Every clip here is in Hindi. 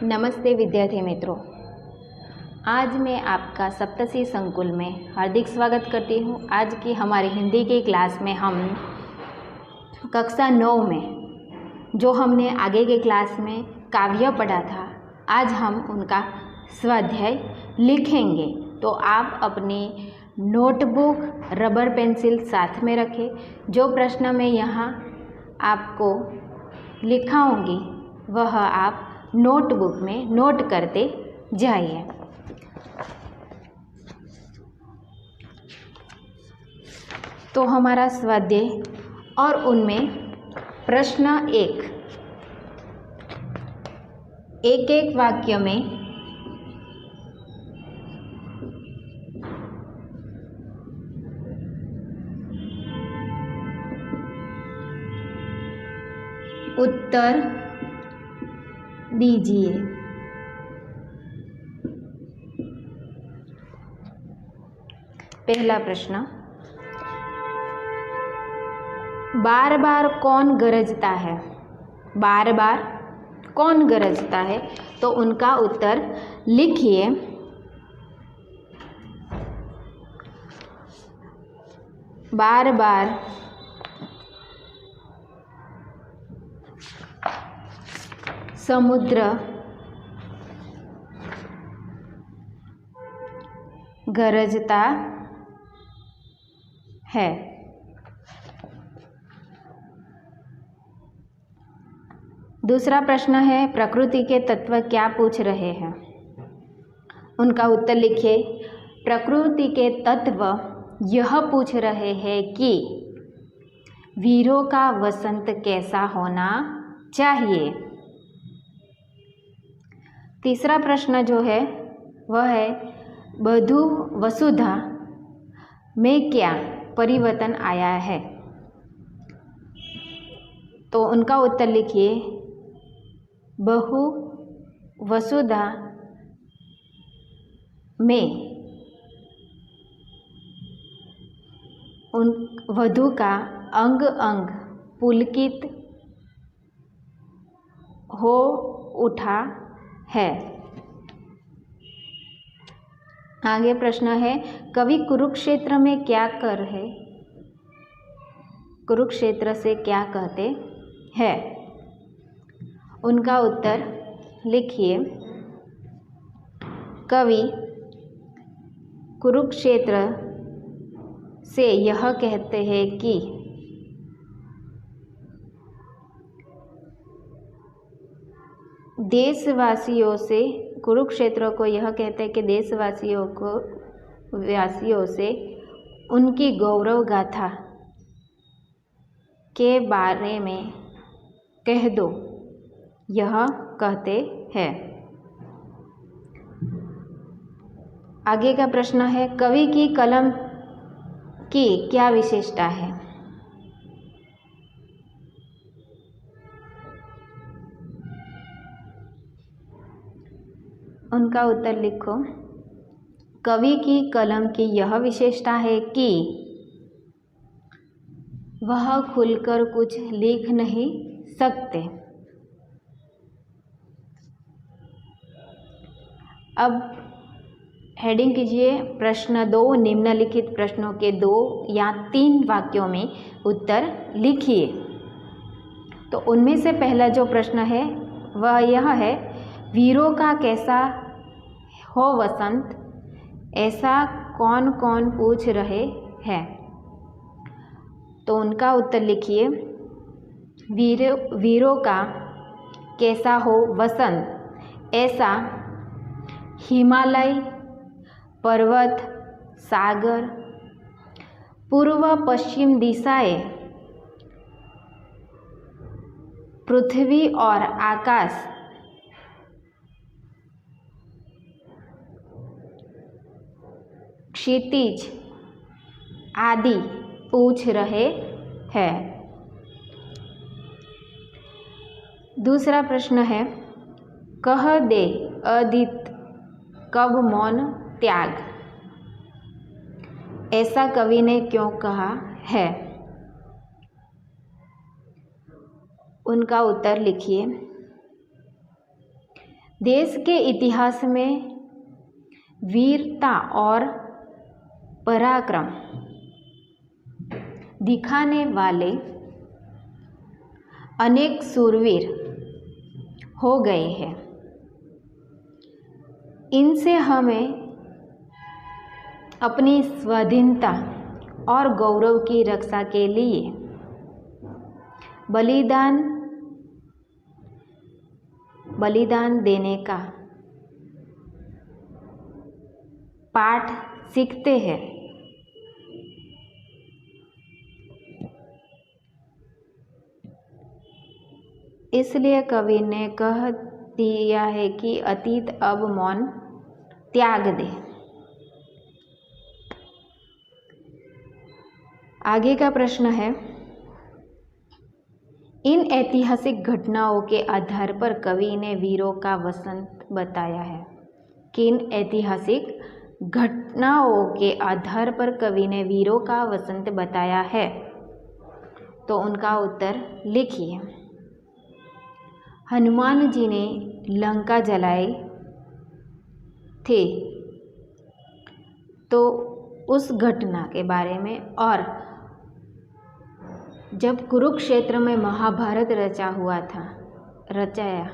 नमस्ते विद्यार्थी मित्रों, आज मैं आपका सप्तशी संकुल में हार्दिक स्वागत करती हूँ। आज की हमारी हिंदी की क्लास में हम कक्षा 9 में जो हमने आगे के क्लास में काव्य पढ़ा था, आज हम उनका स्वाध्याय लिखेंगे। तो आप अपनी नोटबुक, रबर पेंसिल साथ में रखें। जो प्रश्न मैं यहाँ आपको लिखाऊंगी वह आप नोटबुक में नोट करते जाइए। तो हमारा स्वाध्याय और उनमें प्रश्न एक वाक्य में उत्तर दीजिए। पहला प्रश्न, बार बार कौन गरजता है? बार बार कौन गरजता है? तो उनका उत्तर लिखिए। बार बार समुद्र गरजता है। दूसरा प्रश्न है, प्रकृति के तत्व क्या पूछ रहे हैं? उनका उत्तर लिखिए। प्रकृति के तत्व यह पूछ रहे हैं कि वीरों का वसंत कैसा होना चाहिए। तीसरा प्रश्न जो है वह है, वधु वसुधा में क्या परिवर्तन आया है? तो उनका उत्तर लिखिए। बहु वसुधा में उन वधु का अंग अंग पुलकित हो उठा है। आगे प्रश्न है, कवि कुरुक्षेत्र में क्या कर है? कुरुक्षेत्र से क्या कहते हैं? उनका उत्तर लिखिए। कवि कुरुक्षेत्र से यह कहते हैं कि देशवासियों से, कुरुक्षेत्र को यह कहते हैं कि देशवासियों से उनकी गौरव गाथा के बारे में कह दो, यह कहते हैं। आगे का प्रश्न है, कवि की कलम की क्या विशेषता है? उनका उत्तर लिखो। कवि की कलम की यह विशेषता है कि वह खुलकर कुछ लिख नहीं सकते। अब हेडिंग कीजिए प्रश्न 2, निम्नलिखित प्रश्नों के 2 या 3 वाक्यों में उत्तर लिखिए। तो उनमें से पहला जो प्रश्न है वह यह है, वीरों का कैसा हो वसंत, ऐसा कौन कौन पूछ रहे हैं? तो उनका उत्तर लिखिए। वीरों का कैसा हो वसंत, ऐसा हिमालय, पर्वत, सागर, पूर्व पश्चिम दिशाएं, पृथ्वी और आकाश, क्षितिज आदि पूछ रहे हैं। दूसरा प्रश्न है, कह दे अदित कब मौन त्याग, ऐसा कवि ने क्यों कहा है? उनका उत्तर लिखिए। देश के इतिहास में वीरता और पराक्रम दिखाने वाले अनेक शूरवीर हो गए हैं। इनसे हमें अपनी स्वाधीनता और गौरव की रक्षा के लिए बलिदान देने का पाठ सीखते हैं। इसलिए कवि ने कह दिया है कि अतीत अब मौन त्याग दे। आगे का प्रश्न है, इन ऐतिहासिक घटनाओं के आधार पर कवि ने वीरों का वसंत बताया है। किन ऐतिहासिक घटनाओं के आधार पर कवि ने वीरों का वसंत बताया है? तो उनका उत्तर लिखिए। हनुमान जी ने लंका जलाए थे, तो उस घटना के बारे में, और जब कुरुक्षेत्र में महाभारत रचाया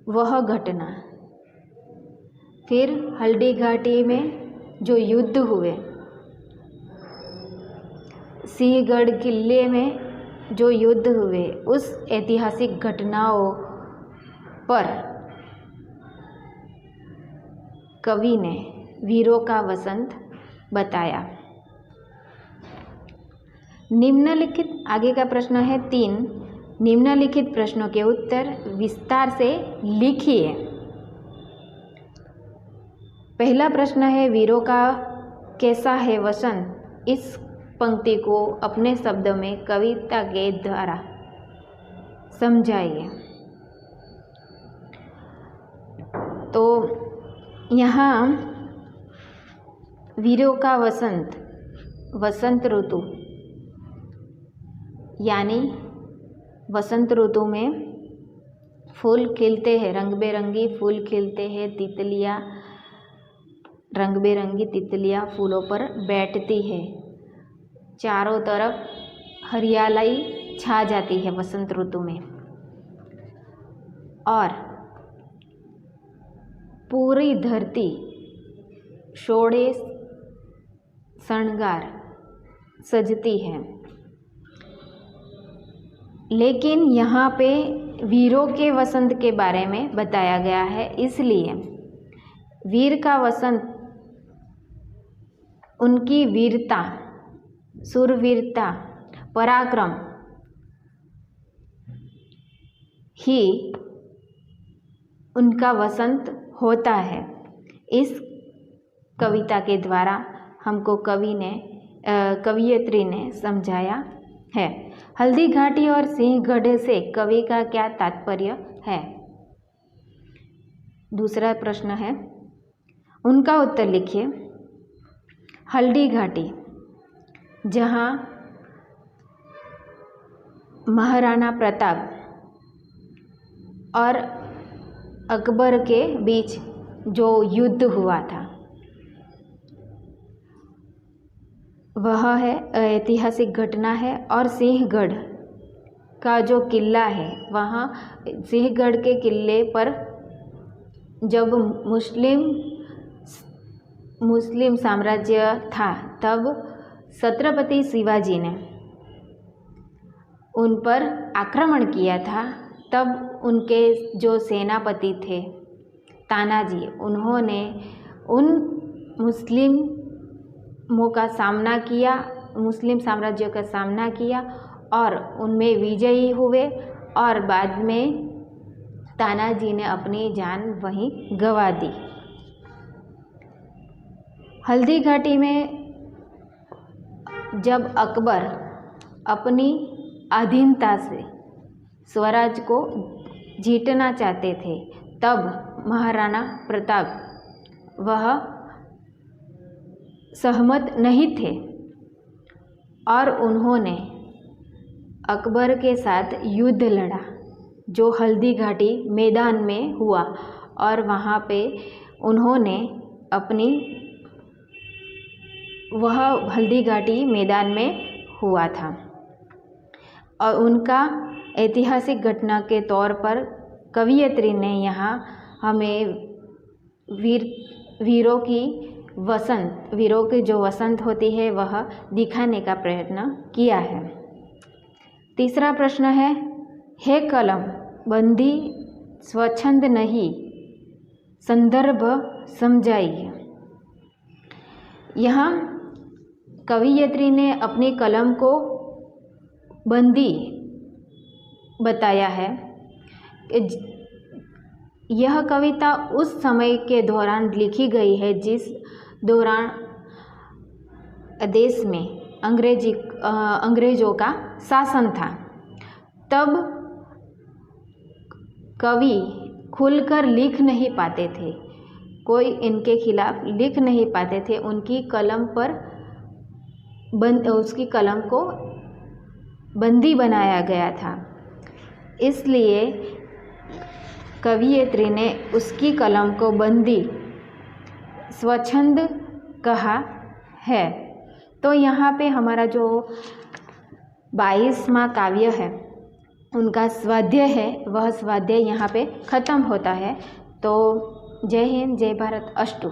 वह घटना, फिर हल्दी घाटी में जो युद्ध हुए, सिंहगढ़ किले में जो युद्ध हुए, उस ऐतिहासिक घटनाओं पर कवि ने वीरों का वसंत बताया। निम्नलिखित, आगे का प्रश्न है 3, निम्नलिखित प्रश्नों के उत्तर विस्तार से लिखिए। पहला प्रश्न है, वीरों का कैसा है वसंत? इस पंक्ति को अपने शब्दों में कविता के द्वारा समझाइए। तो यहाँ वीरों का वसंत ऋतु, यानी वसंत ऋतु में फूल खिलते हैं, रंग बिरंगी फूल खिलते हैं, रंग बिरंगी तितलियाँ फूलों पर बैठती है, चारों तरफ हरियाली छा जाती है वसंत ऋतु में, और पूरी धरती शोड़े श्रृंगार सजती है। लेकिन यहाँ पे वीरों के वसंत के बारे में बताया गया है, इसलिए वीर का वसंत उनकी वीरता, शूरवीरता, पराक्रम ही उनका वसंत होता है। इस कविता के द्वारा हमको कवयित्री ने समझाया है। हल्दी घाटी और सिंहगढ़ से कवि का क्या तात्पर्य है? दूसरा प्रश्न है, उनका उत्तर लिखिए। हल्दी घाटी, जहाँ महाराणा प्रताप और अकबर के बीच जो युद्ध हुआ था, वह है ऐतिहासिक घटना है। और सिंहगढ़ का जो किला है, वहाँ सिंहगढ़ के किले पर जब मुस्लिम साम्राज्य था, तब छत्रपति शिवाजी ने उन पर आक्रमण किया था। तब उनके जो सेनापति थे तानाजी, उन्होंने उन मुस्लिमों का सामना किया, मुस्लिम साम्राज्यों का सामना किया और उनमें विजयी हुए, और बाद में तानाजी ने अपनी जान वहीं गंवा दी। हल्दी घाटी में जब अकबर अपनी अधीनता से स्वराज को जीतना चाहते थे, तब महाराणा प्रताप वह सहमत नहीं थे और उन्होंने अकबर के साथ युद्ध लड़ा, जो हल्दी घाटी मैदान में हुआ और वहाँ पे उन्होंने अपनी वह हल्दी घाटी मैदान में हुआ था और उनका ऐतिहासिक घटना के तौर पर कवयित्री ने यहाँ हमें वीरों की जो वसंत होती है वह दिखाने का प्रयत्न किया है। तीसरा प्रश्न है कलम बंदी स्वच्छंद नहीं, संदर्भ समझाइए। यहाँ कवयित्री ने अपनी कलम को बंदी बताया है। यह कविता उस समय के दौरान लिखी गई है जिस दौरान देश में अंग्रेज़ों का शासन था। तब कवि खुलकर लिख नहीं पाते थे, कोई इनके खिलाफ लिख नहीं पाते थे। उनकी कलम पर उसकी कलम को बंदी बनाया गया था, इसलिए कवयित्री ने उसकी कलम को बंदी स्वच्छंद कहा है। तो यहाँ पे हमारा जो 22वां काव्य है उनका स्वाध्याय है, वह स्वाध्याय यहाँ पे ख़त्म होता है। तो जय हिंद, जय भारत, अस्तु।